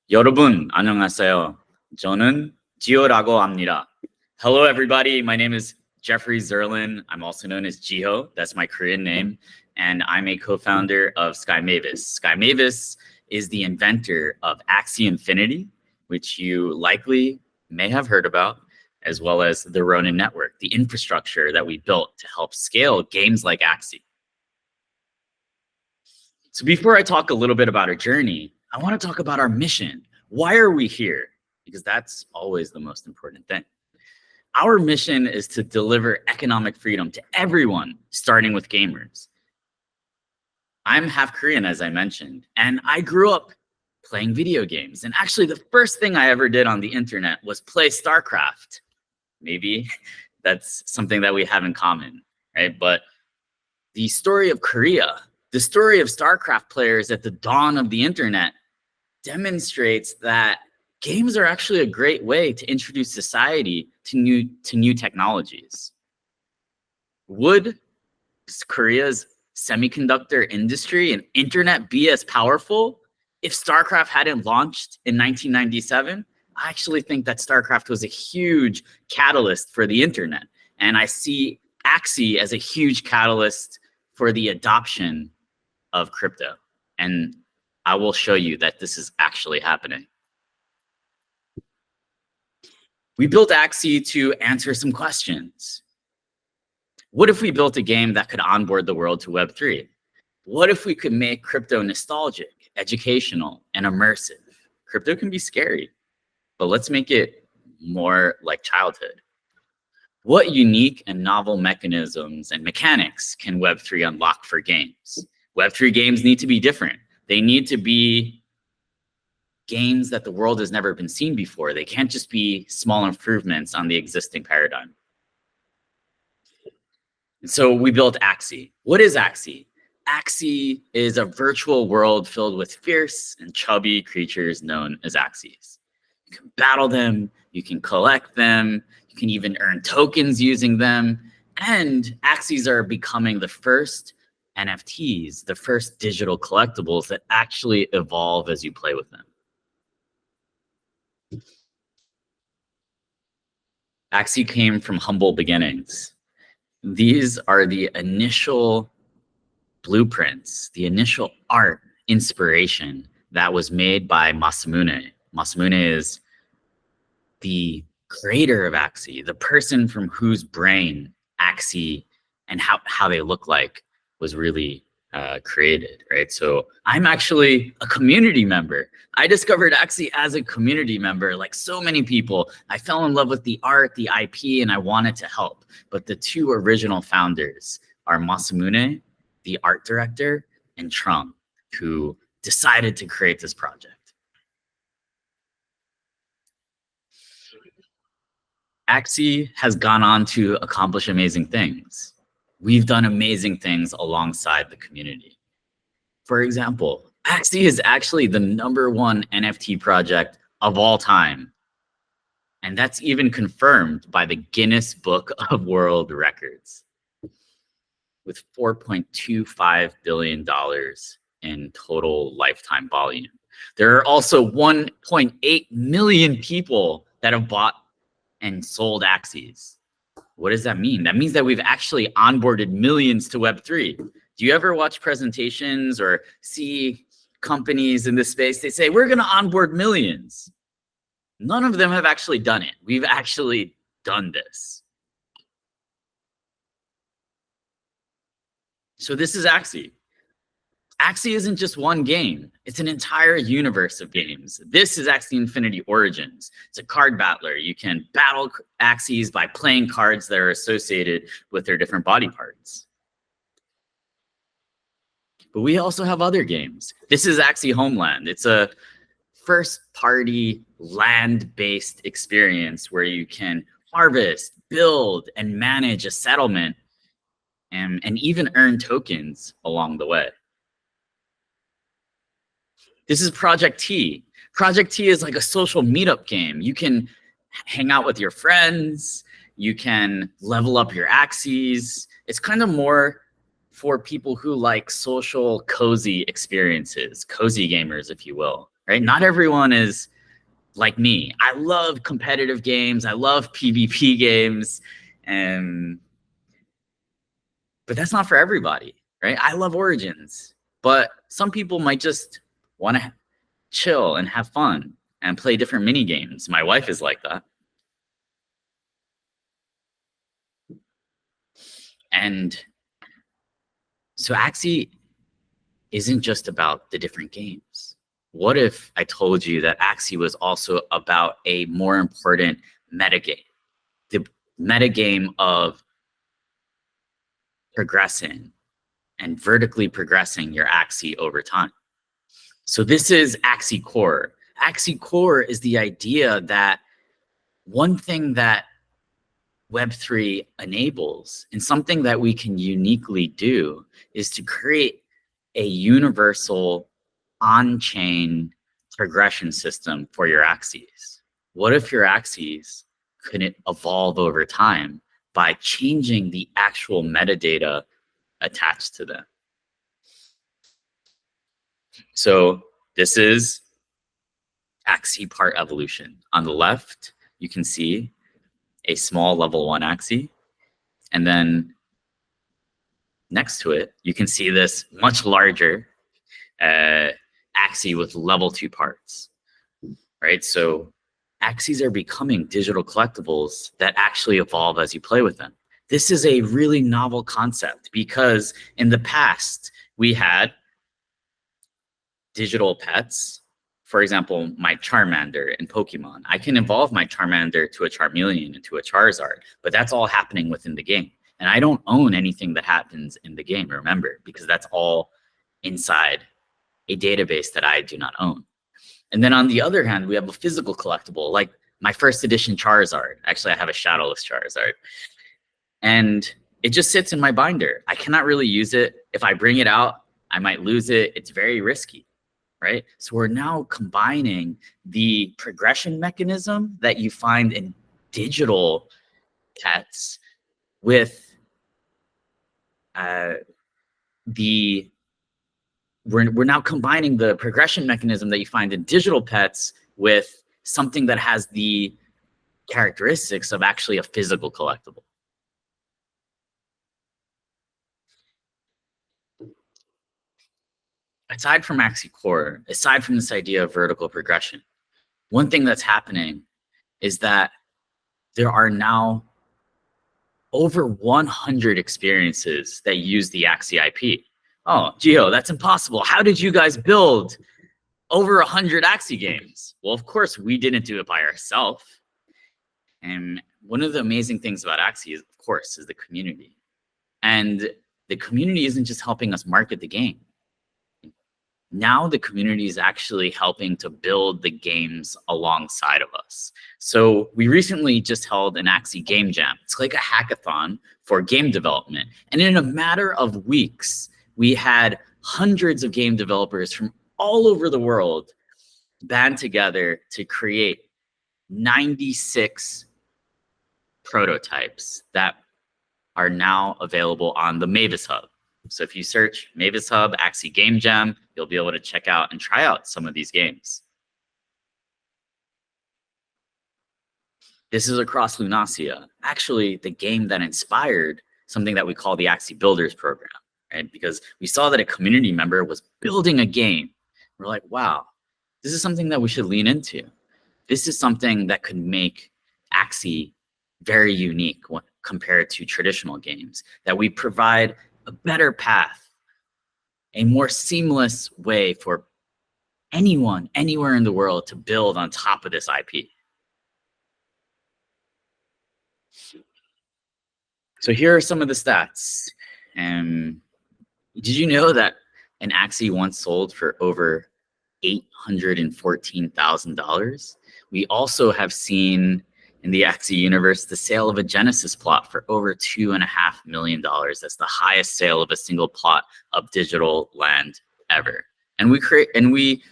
여러분, 안녕하세요. 저는 지호라고 합니다. Hello, everybody. My name is Jeffrey Zerlin. I'm also known as Jiho. That's my Korean name. And I'm a co-founder of Sky Mavis. Sky Mavis is the inventor of Axie Infinity, which you likely may have heard about, as well as the Ronin network, the infrastructure that we built to help scale games like Axie. So before I talk a little bit about our journey, I want to talk about our mission. Why are we here? Because that's always the most important thing. Our mission is to deliver economic freedom to everyone, starting with gamers. I'm half Korean, as I mentioned, and I grew up playing video games. And actually, the first thing I ever did on the internet was play StarCraft. Maybe that's something that we have in common, right? But the story of Korea, the story of StarCraft players at the dawn of the internet, demonstrates that games are actually a great way to introduce society to new technologies. Would Korea's semiconductor industry and internet be as powerful if StarCraft hadn't launched in 1997? I actually think that StarCraft was a huge catalyst for the internet. And I see Axie as a huge catalyst for the adoption of crypto. And I will show you that this is actually happening. We built Axie to answer some questions. What if we built a game that could onboard the world to Web3? What if we could make crypto nostalgic, educational, and immersive? Crypto can be scary, but let's make it more like childhood. What unique and novel mechanisms and mechanics can Web3 unlock for games? Web3 games need to be different. They need to be games that the world has never been seen before. They can't just be small improvements on the existing paradigm. So we built Axie. What is Axie? Axie is a virtual world filled with fierce and chubby creatures known as Axies. You can battle them, you can collect them, you can even earn tokens using them. And Axies are becoming the first NFTs, the first digital collectibles that actually evolve as you play with them. Axie came from humble beginnings. These are the initial blueprints, the initial art inspiration that was made by Masamune. Masamune is the creator of Axie, the person from whose brain Axie and how they look like was really created, right? So I'm actually a community member. I discovered Axie as a community member, like so many people. I fell in love with the art, the IP, and I wanted to help. But the two original founders are Masamune, the art director, and Trung, who decided to create this project. Axie has gone on to accomplish amazing things. We've done amazing things alongside the community. For example, Axie is actually the #1 NFT project of all time. And that's even confirmed by the Guinness Book of World Records, with $4.25 billion in total lifetime volume. There are also 1.8 million people that have bought and sold Axies. What does that mean? That means that we've actually onboarded millions to Web3. Do you ever watch presentations or see companies in this space? They say, we're going to onboard millions. None of them have actually done it. We've actually done this. So this is Axie. Axie isn't just one game. It's an entire universe of games. This is Axie Infinity Origins. It's a card battler. You can battle Axies by playing cards that are associated with their different body parts. But we also have other games. This is Axie Homeland. It's a first-party land-based experience where you can harvest, build, and manage a settlement and even earn tokens along the way. This is Project T. Project T is like a social meetup game. You can hang out with your friends. You can level up your Axies. It's kind of more for people who like social, cozy experiences, cozy gamers, if you will. right? Not everyone is like me. I love competitive games. I love PvP games. But that's not for everybody, right? I love Origins, but some people might just want to chill and have fun and play different mini games. My wife is like that. And so Axie isn't just about the different games. What if I told you that Axie was also about a more important metagame? The metagame of progressing and vertically progressing your Axie over time. So this is Axie Core. Axie Core is the idea that one thing that Web3 enables, and something that we can uniquely do, is to create a universal on-chain progression system for your Axies. What if your Axies couldn't evolve over time by changing the actual metadata attached to them? So this is Axie part evolution. On the left, you can see a small level 1 Axie, and then next to it, you can see this much larger Axie with level 2 parts, right? So Axies are becoming digital collectibles that actually evolve as you play with them. This is a really novel concept because in the past, we had digital pets. For example, my Charmander in Pokemon. I can evolve my Charmander to a Charmeleon and to a Charizard, but that's all happening within the game. And I don't own anything that happens in the game, remember, because that's all inside a database that I do not own. And then on the other hand, we have a physical collectible, like my first edition Charizard. Actually, I have a shadowless Charizard. And it just sits in my binder. I cannot really use it. If I bring it out, I might lose it. It's very risky. Right? So we're now combining the progression mechanism that you find in digital pets with we're now combining the progression mechanism that you find in digital pets with something that has the characteristics of actually a physical collectible. Aside from Axie Core, aside from this idea of vertical progression, one thing that's happening is that there are now over 100 experiences that use the Axie IP. Oh, Gio, that's impossible. How did you guys build over 100 Axie games? Well, of course, we didn't do it by ourselves. And one of the amazing things about Axie is, of course, is the community. And the community isn't just helping us market the game. Now the community is actually helping to build the games alongside of us. So we recently just held an Axie Game Jam. It's like a hackathon for game development. And in a matter of weeks, we had hundreds of game developers from all over the world band together to create 96 prototypes that are now available on the Mavis Hub. So if you search Mavis Hub, Axie Game Jam, you'll be able to check out and try out some of these games. This is across Lunasia, actually the game that inspired something that we call the Axie Builders Program, right? Because we saw that a community member was building a game. We're like, wow, this is something that we should lean into. This is something that could make Axie very unique compared to traditional games, that we provide a better path, a more seamless way for anyone, anywhere in the world to build on top of this IP. So here are some of the stats. Did you know that an Axie once sold for over $814,000? We also have seen in the Axie universe the sale of a Genesis plot for over $2.5 million. That's the highest sale of a single plot of digital land ever. And we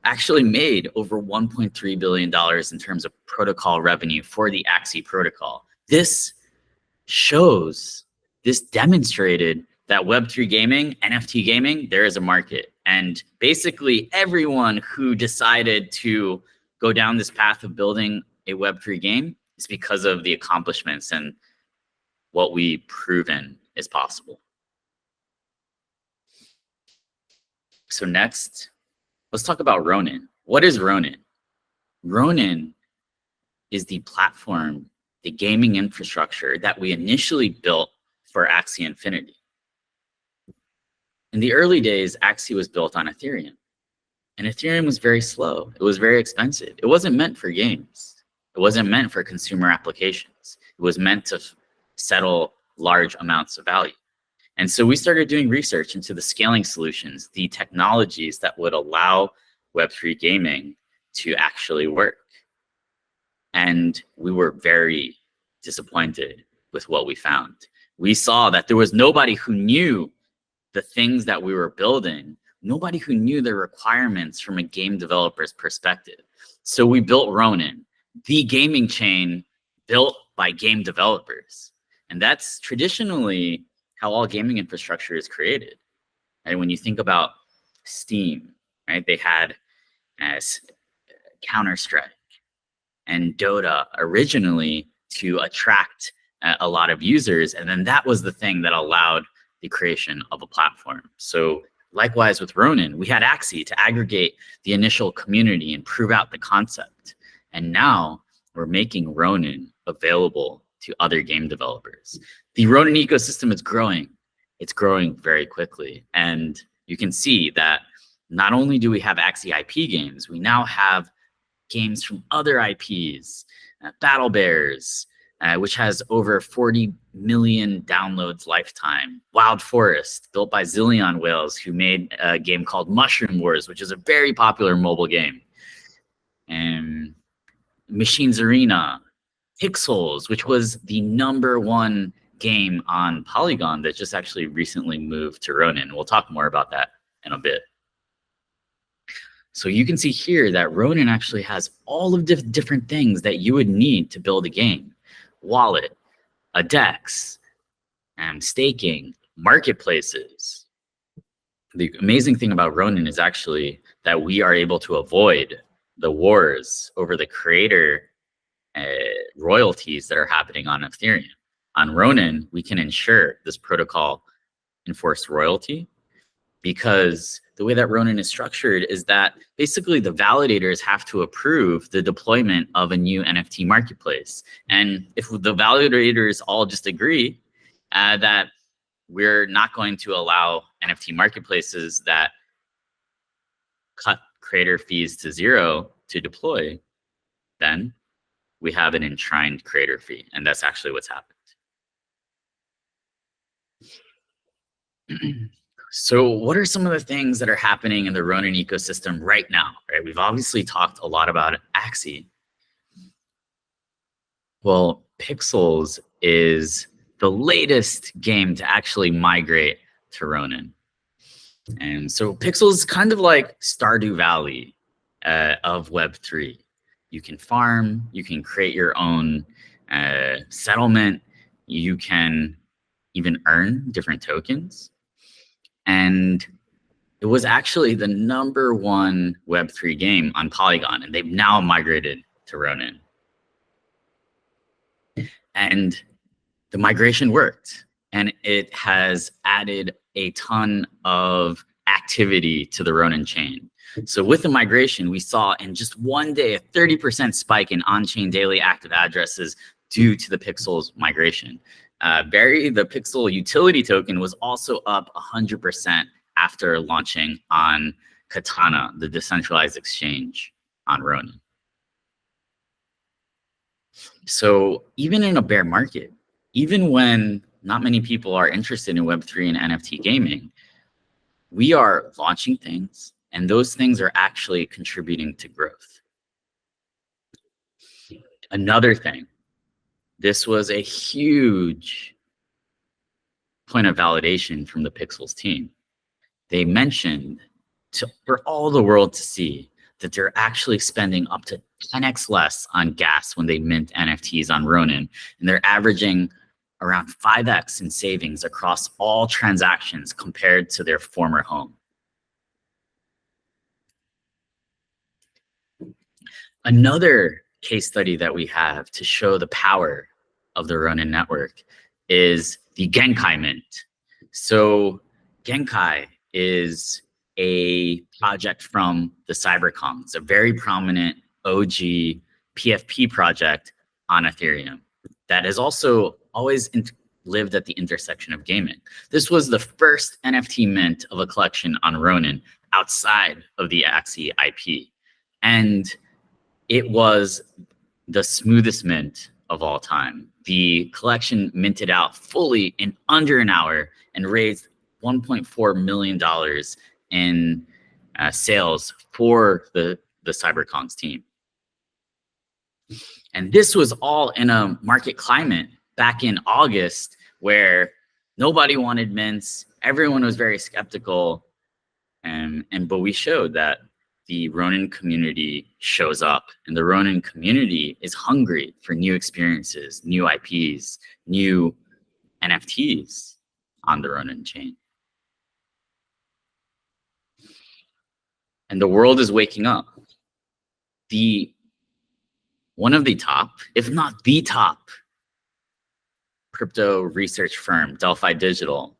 actually made over $1.3 billion in terms of protocol revenue for the Axie protocol. This demonstrated that Web3 gaming, NFT gaming, there is a market. And basically everyone who decided to go down this path of building a Web3 game is because of the accomplishments and what we've proven is possible. So next, let's talk about Ronin. What is Ronin? Ronin is the platform, the gaming infrastructure that we initially built for Axie Infinity. In the early days, Axie was built on Ethereum. And Ethereum was very slow. It was very expensive. It wasn't meant for games. It wasn't meant for consumer applications. It was meant to settle large amounts of value. And so we started doing research into the scaling solutions, the technologies that would allow Web3 gaming to actually work. And we were very disappointed with what we found. We saw that there was nobody who knew the things that we were building, nobody who knew the requirements from a game developer's perspective. So we built Ronin, the gaming chain built by game developers. And that's traditionally how all gaming infrastructure is created. And when you think about Steam, right, they had Counter-Strike and Dota originally to attract a lot of users. And then that was the thing that allowed the creation of a platform. So likewise with Ronin, we had Axie to aggregate the initial community and prove out the concept. And now we're making Ronin available to other game developers. The Ronin ecosystem is growing. It's growing very quickly. And you can see that not only do we have Axie IP games, we now have games from other IPs, Battle Bears, which has over 40 million downloads lifetime. Wild Forest, built by Zillion Whales, who made a game called Mushroom Wars, which is a very popular mobile game. And Machines Arena, Pixels, which was the #1 game on Polygon that just actually recently moved to Ronin. We'll talk more about that in a bit. So you can see here that Ronin actually has all of the different things that you would need to build a game. Wallet, a DEX, staking, marketplaces. The amazing thing about Ronin is actually that we are able to avoid the wars over the creator royalties that are happening on Ethereum. On Ronin, we can ensure this protocol enforced royalty, because the way that Ronin is structured is that basically the validators have to approve the deployment of a new NFT marketplace. And if the validators all just agree that we're not going to allow NFT marketplaces that cut creator fees to 0 to deploy, then we have an enshrined creator fee. And that's actually what's happened. So what are some of the things that are happening in the Ronin ecosystem right now? Right? We've obviously talked a lot about Axie. Well, Pixels is the latest game to actually migrate to Ronin. And so Pixels is kind of like Stardew Valley of Web3. You can farm, you can create your own settlement, you can even earn different tokens. And it was actually the #1 Web3 game on Polygon, and they've now migrated to Ronin. And the migration worked, and it has added a ton of activity to the Ronin chain. So with the migration, we saw in just one day a 30% spike in on-chain daily active addresses due to the Pixels migration. The Pixel utility token was also up 100% after launching on Katana, the decentralized exchange on Ronin. So even in a bear market, even when not many people are interested in Web3 and NFT gaming, we are launching things, and those things are actually contributing to growth. Another thing, this was a huge point of validation from the Pixels team. They mentioned for all the world to see that they're actually spending up to 10x less on gas when they mint NFTs on Ronin, and they're averaging around 5x in savings across all transactions compared to their former home. Another case study that we have to show the power of the Ronin network is the Genkai Mint. So Genkai is a project from the CyberKongs, a very prominent OG PFP project on Ethereum that has also always lived at the intersection of gaming. This was the first NFT mint of a collection on Ronin outside of the Axie IP. And it was the smoothest mint of all time. The collection minted out fully in under an hour and raised $1.4 million in sales for the CyberKongs team. And this was all in a market climate back in August where nobody wanted mints. Everyone was very skeptical. But we showed that the Ronin community shows up, and the Ronin community is hungry for new experiences, new IPs, new NFTs on the Ronin chain. And the world is waking up. One of the top, if not the top, crypto research firm, Delphi Digital,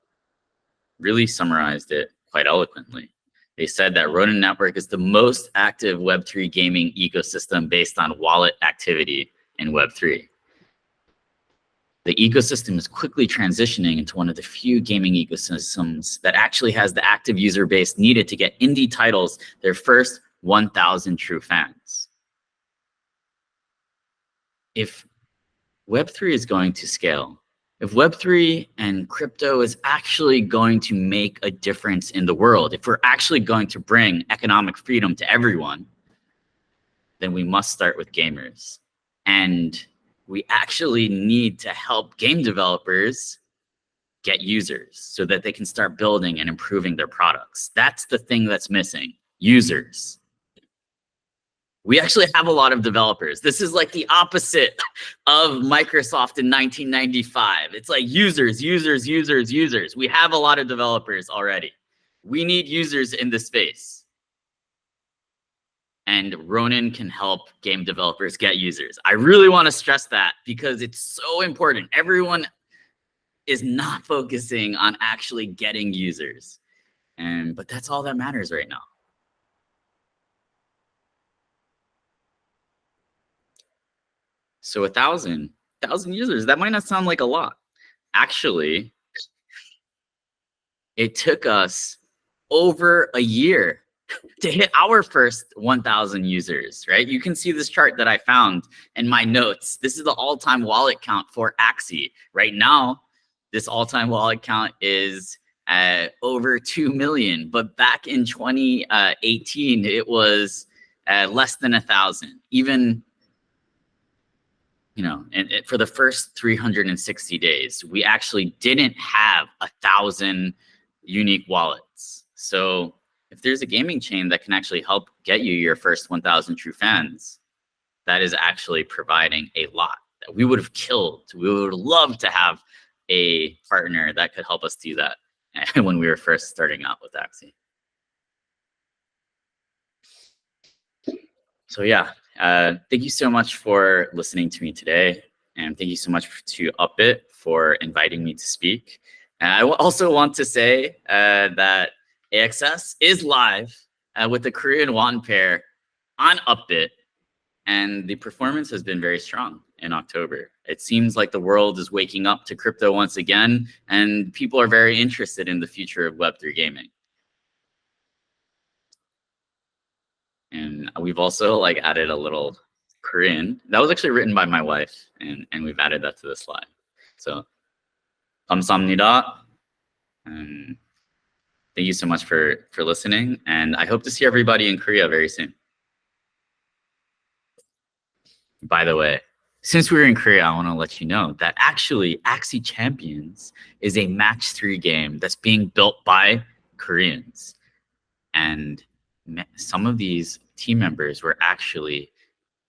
really summarized it quite eloquently. They said that Ronin Network is the most active Web3 gaming ecosystem based on wallet activity in Web3. The ecosystem is quickly transitioning into one of the few gaming ecosystems that actually has the active user base needed to get indie titles their first 1,000 true fans. If Web3 is going to scale, if Web3 and crypto is actually going to make a difference in the world, if we're actually going to bring economic freedom to everyone, then we must start with gamers. And we actually need to help game developers get users so that they can start building and improving their products. That's the thing that's missing, users. We actually have a lot of developers. This is like the opposite of Microsoft in 1995. It's like users, users, users, users. We have a lot of developers already. We need users in this space. And Ronin can help game developers get users. I really want to stress that because it's so important. Everyone is not focusing on actually getting users. But that's all that matters right now. So 1,000 users, that might not sound like a lot. Actually, it took us over a year to hit our first 1,000 users, right? You can see this chart that I found in my notes. This is the all-time wallet count for Axie. Right now, this all-time wallet count is over 2 million, but back in 2018, it was less than 1,000. Even, you know, for the first 360 days, we actually didn't have 1,000 unique wallets. So if there's a gaming chain that can actually help get you your first 1,000 true fans, that is actually providing a lot that we would have killed. We would love to have a partner that could help us do that when we were first starting out with Axie. So yeah, thank you so much for listening to me today. And thank you so much to Upbit for inviting me to speak. And I also want to say that AXS is live with the Korean won pair on Upbit. And the performance has been very strong in October. It seems like the world is waking up to crypto once again, and people are very interested in the future of Web3 gaming. And we've also like added a little Korean. That was actually written by my wife, and we've added that to the slide. So, 감사합니다. Thank you so much for listening, and I hope to see everybody in Korea very soon. By the way, since we're in Korea, I want to let you know that actually Axie Champions is a match 3 game that's being built by Koreans. And some of these team members were actually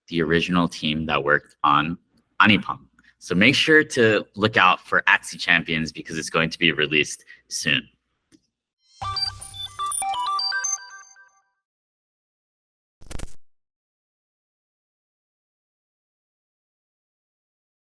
the original team that worked on Anipang. So make sure to look out for Axie Champions because it's going to be released soon.